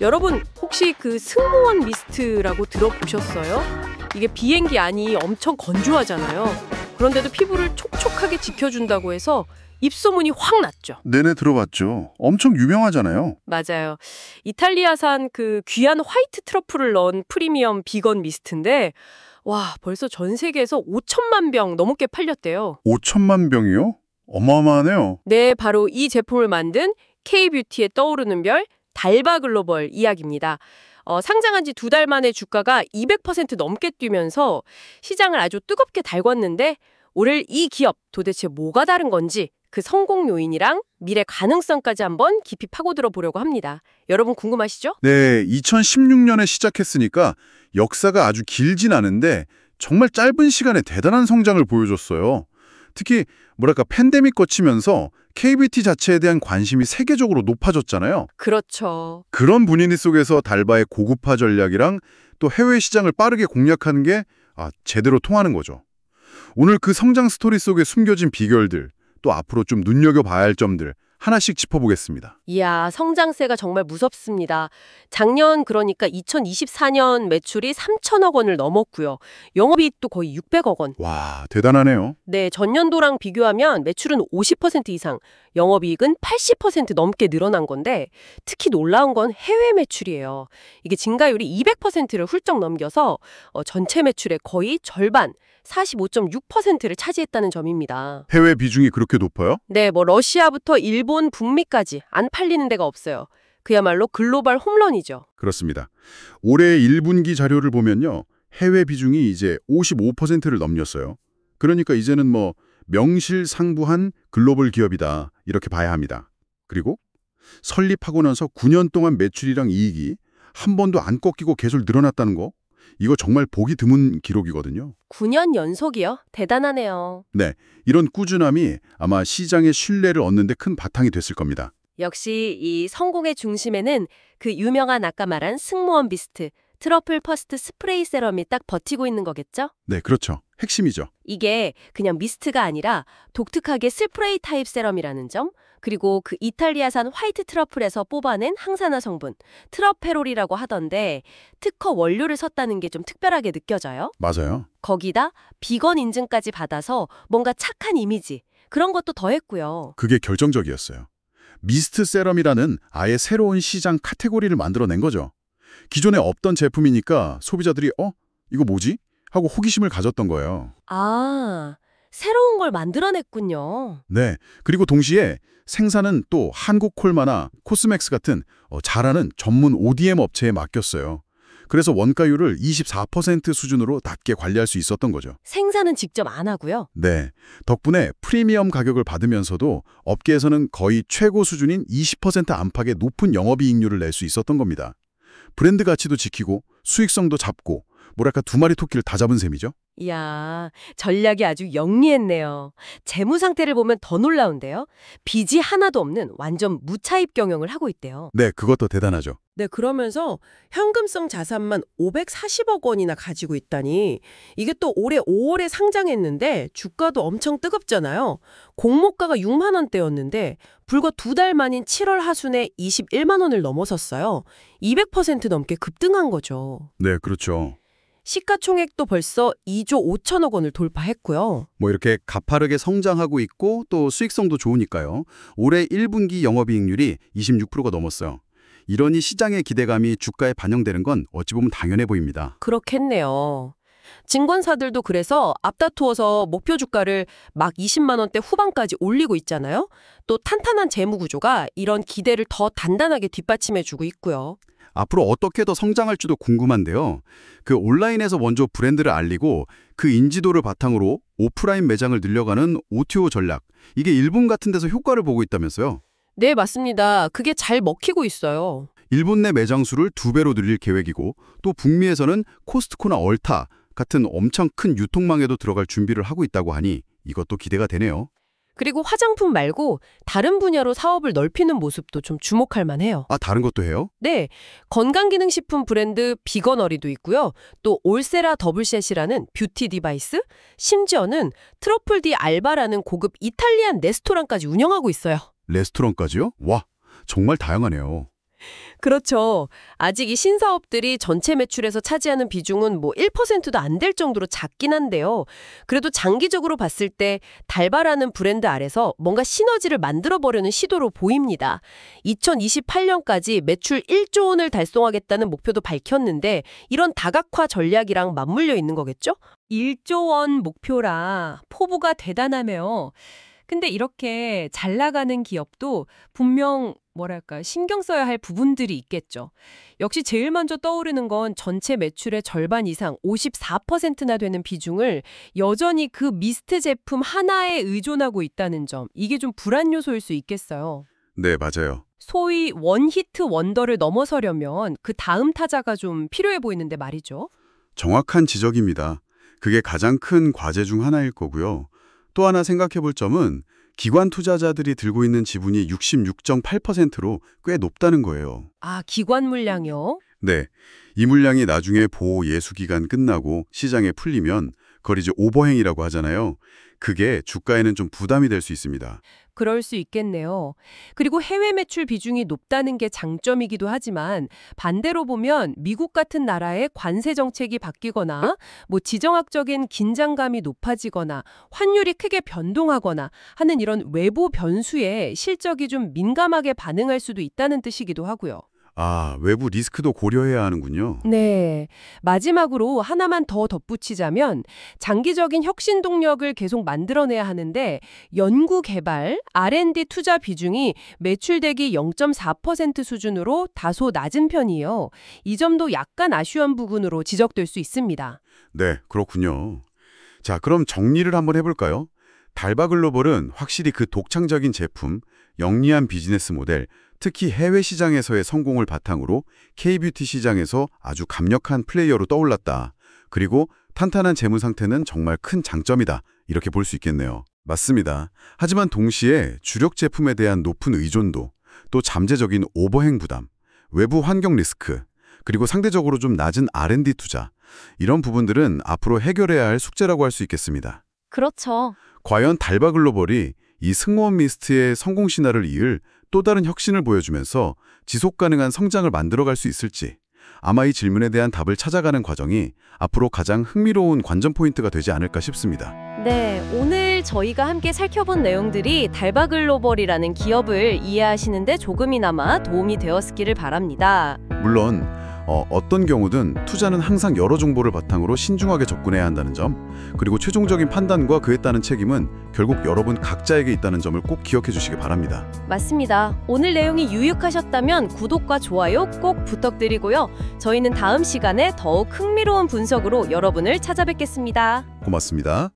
여러분 혹시 그 승무원 미스트라고 들어보셨어요? 이게 비행기 안이 엄청 건조하잖아요. 그런데도 피부를 촉촉하게 지켜준다고 해서 입소문이 확 났죠. 네네, 들어봤죠. 엄청 유명하잖아요. 맞아요. 이탈리아산 그 귀한 화이트 트러플을 넣은 프리미엄 비건 미스트인데 와, 벌써 전 세계에서 5천만 병 넘게 팔렸대요. 5천만 병이요? 어마어마하네요. 네, 바로 이 제품을 만든 K뷰티의 떠오르는 별 달바 글로벌 이야기입니다. 상장한 지 2달 만에 주가가 200% 넘게 뛰면서 시장을 아주 뜨겁게 달궜는데 올해 이 기업 도대체 뭐가 다른 건지 그 성공 요인이랑 미래 가능성까지 한번 깊이 파고들어 보려고 합니다. 여러분 궁금하시죠? 네, 2016년에 시작했으니까 역사가 아주 길진 않은데 정말 짧은 시간에 대단한 성장을 보여줬어요. 특히 뭐랄까 팬데믹 거치면서 KBT 자체에 대한 관심이 세계적으로 높아졌잖아요. 그렇죠. 그런 분위기 속에서 달바의 고급화 전략이랑 또 해외 시장을 빠르게 공략하는 게 제대로 통하는 거죠. 오늘 그 성장 스토리 속에 숨겨진 비결들, 또 앞으로 좀 눈여겨봐야 할 점들 하나씩 짚어보겠습니다. 이야, 성장세가 정말 무섭습니다. 작년 그러니까 2024년 매출이 3천억 원을 넘었고요. 영업이익도 거의 600억 원. 와, 대단하네요. 네, 전년도랑 비교하면 매출은 50% 이상, 영업이익은 80% 넘게 늘어난 건데 특히 놀라운 건 해외 매출이에요. 이게 증가율이 200%를 훌쩍 넘겨서 전체 매출의 거의 절반, 45.6%를 차지했다는 점입니다. 해외 비중이 그렇게 높아요? 네, 러시아부터 일본, 북미까지 안 팔리는 데가 없어요. 그야말로 글로벌 홈런이죠. 그렇습니다. 올해 1분기 자료를 보면요. 해외 비중이 이제 55%를 넘겼어요. 그러니까 이제는 명실상부한 글로벌 기업이다 이렇게 봐야 합니다. 그리고 설립하고 나서 9년 동안 매출이랑 이익이 한 번도 안 꺾이고 계속 늘어났다는 거, 이거 정말 보기 드문 기록이거든요. 9년 연속이요? 대단하네요. 네, 이런 꾸준함이 아마 시장의 신뢰를 얻는 데 큰 바탕이 됐을 겁니다. 역시 이 성공의 중심에는 그 유명한 아까 말한 승무원 미스트, 트러플 퍼스트 스프레이 세럼이 딱 버티고 있는 거겠죠? 네, 그렇죠. 핵심이죠. 이게 그냥 미스트가 아니라 독특하게 스프레이 타입 세럼이라는 점, 그리고 그 이탈리아산 화이트 트러플에서 뽑아낸 항산화 성분, 트러페롤이라고 하던데 특허 원료를 썼다는 게 좀 특별하게 느껴져요. 맞아요. 거기다 비건 인증까지 받아서 뭔가 착한 이미지, 그런 것도 더했고요. 그게 결정적이었어요. 미스트 세럼이라는 아예 새로운 시장 카테고리를 만들어낸 거죠. 기존에 없던 제품이니까 소비자들이 이거 뭐지? 하고 호기심을 가졌던 거예요. 아, 새로운 걸 만들어냈군요. 네, 그리고 동시에 생산은 또 한국콜마나 코스맥스 같은 잘하는 전문 ODM 업체에 맡겼어요. 그래서 원가율을 24% 수준으로 낮게 관리할 수 있었던 거죠. 생산은 직접 안 하고요. 네, 덕분에 프리미엄 가격을 받으면서도 업계에서는 거의 최고 수준인 20% 안팎의 높은 영업이익률을 낼 수 있었던 겁니다. 브랜드 가치도 지키고 수익성도 잡고 뭐랄까 두 마리 토끼를 다 잡은 셈이죠. 이야, 전략이 아주 영리했네요. 재무 상태를 보면 더 놀라운데요. 빚이 하나도 없는 완전 무차입 경영을 하고 있대요. 네, 그것도 대단하죠. 네, 그러면서 현금성 자산만 540억 원이나 가지고 있다니 이게 또 올해 5월에 상장했는데 주가도 엄청 뜨겁잖아요. 공모가가 6만 원대였는데 불과 2달 만인 7월 하순에 21만 원을 넘어섰어요. 200% 넘게 급등한 거죠. 네, 그렇죠. 시가총액도 벌써 2조 5천억 원을 돌파했고요. 이렇게 가파르게 성장하고 있고 또 수익성도 좋으니까요. 올해 1분기 영업이익률이 26%가 넘었어요. 이러니 시장의 기대감이 주가에 반영되는 건 어찌 보면 당연해 보입니다. 그렇겠네요. 증권사들도 그래서 앞다투어서 목표 주가를 막 20만 원대 후반까지 올리고 있잖아요. 또 탄탄한 재무 구조가 이런 기대를 더 단단하게 뒷받침해주고 있고요. 앞으로 어떻게 더 성장할지도 궁금한데요. 그 온라인에서 먼저 브랜드를 알리고 그 인지도를 바탕으로 오프라인 매장을 늘려가는 O2O 전략. 이게 일본 같은 데서 효과를 보고 있다면서요. 네, 맞습니다. 그게 잘 먹히고 있어요. 일본 내 매장 수를 2배로 늘릴 계획이고 또 북미에서는 코스트코나 얼타 같은 엄청 큰 유통망에도 들어갈 준비를 하고 있다고 하니 이것도 기대가 되네요. 그리고 화장품 말고 다른 분야로 사업을 넓히는 모습도 좀 주목할 만해요. 다른 것도 해요? 네, 건강기능식품 브랜드 비건어리도 있고요. 또 올세라 더블셋이라는 뷰티 디바이스, 심지어는 트러플 디 알바라는 고급 이탈리안 레스토랑까지 운영하고 있어요. 레스토랑까지요? 와, 정말 다양하네요. 그렇죠. 아직 이 신사업들이 전체 매출에서 차지하는 비중은 뭐 1%도 안 될 정도로 작긴 한데요. 그래도 장기적으로 봤을 때 달바라는 브랜드 아래서 뭔가 시너지를 만들어보려는 시도로 보입니다. 2028년까지 매출 1조 원을 달성하겠다는 목표도 밝혔는데 이런 다각화 전략이랑 맞물려 있는 거겠죠? 1조 원 목표라 포부가 대단하며 근데 이렇게 잘 나가는 기업도 분명 뭐랄까 신경 써야 할 부분들이 있겠죠. 역시 제일 먼저 떠오르는 건 전체 매출의 절반 이상 54%나 되는 비중을 여전히 그 미스트 제품 하나에 의존하고 있다는 점. 이게 좀 불안 요소일 수 있겠어요. 네, 맞아요. 소위 원히트 원더를 넘어서려면 그 다음 타자가 좀 필요해 보이는데 말이죠. 정확한 지적입니다. 그게 가장 큰 과제 중 하나일 거고요. 또 하나 생각해 볼 점은 기관 투자자들이 들고 있는 지분이 66.8%로 꽤 높다는 거예요. 아, 기관 물량이요? 네, 이 물량이 나중에 보호 예수 기간 끝나고 시장에 풀리면 그걸 이제 오버행이라고 하잖아요. 그게 주가에는 좀 부담이 될 수 있습니다. 그럴 수 있겠네요. 그리고 해외 매출 비중이 높다는 게 장점이기도 하지만 반대로 보면 미국 같은 나라의 관세 정책이 바뀌거나 뭐 지정학적인 긴장감이 높아지거나 환율이 크게 변동하거나 하는 이런 외부 변수에 실적이 좀 민감하게 반응할 수도 있다는 뜻이기도 하고요. 아, 외부 리스크도 고려해야 하는군요. 네. 마지막으로 하나만 더 덧붙이자면 장기적인 혁신 동력을 계속 만들어내야 하는데 연구 개발, R&D 투자 비중이 매출 대비 0.4% 수준으로 다소 낮은 편이에요. 이 점도 약간 아쉬운 부분으로 지적될 수 있습니다. 네, 그렇군요. 자, 그럼 정리를 한번 해볼까요? 달바글로벌은 확실히 그 독창적인 제품, 영리한 비즈니스 모델, 특히 해외 시장에서의 성공을 바탕으로 K-뷰티 시장에서 아주 강력한 플레이어로 떠올랐다. 그리고 탄탄한 재무 상태는 정말 큰 장점이다. 이렇게 볼 수 있겠네요. 맞습니다. 하지만 동시에 주력 제품에 대한 높은 의존도, 또 잠재적인 오버행 부담, 외부 환경 리스크, 그리고 상대적으로 좀 낮은 R&D 투자, 이런 부분들은 앞으로 해결해야 할 숙제라고 할 수 있겠습니다. 그렇죠. 과연 달바글로벌이 이 승무원 미스트의 성공 신화를 이을 또 다른 혁신을 보여주면서 지속 가능한 성장을 만들어갈 수 있을지, 아마 이 질문에 대한 답을 찾아가는 과정이 앞으로 가장 흥미로운 관전 포인트가 되지 않을까 싶습니다. 네, 오늘 저희가 함께 살펴본 내용들이 달바글로벌이라는 기업을 이해하시는데 조금이나마 도움이 되었기를 바랍니다. 물론 어떤 경우든 투자는 항상 여러 정보를 바탕으로 신중하게 접근해야 한다는 점, 그리고 최종적인 판단과 그에 따른 책임은 결국 여러분 각자에게 있다는 점을 꼭 기억해 주시기 바랍니다. 맞습니다. 오늘 내용이 유익하셨다면 구독과 좋아요 꼭 부탁드리고요. 저희는 다음 시간에 더욱 흥미로운 분석으로 여러분을 찾아뵙겠습니다. 고맙습니다.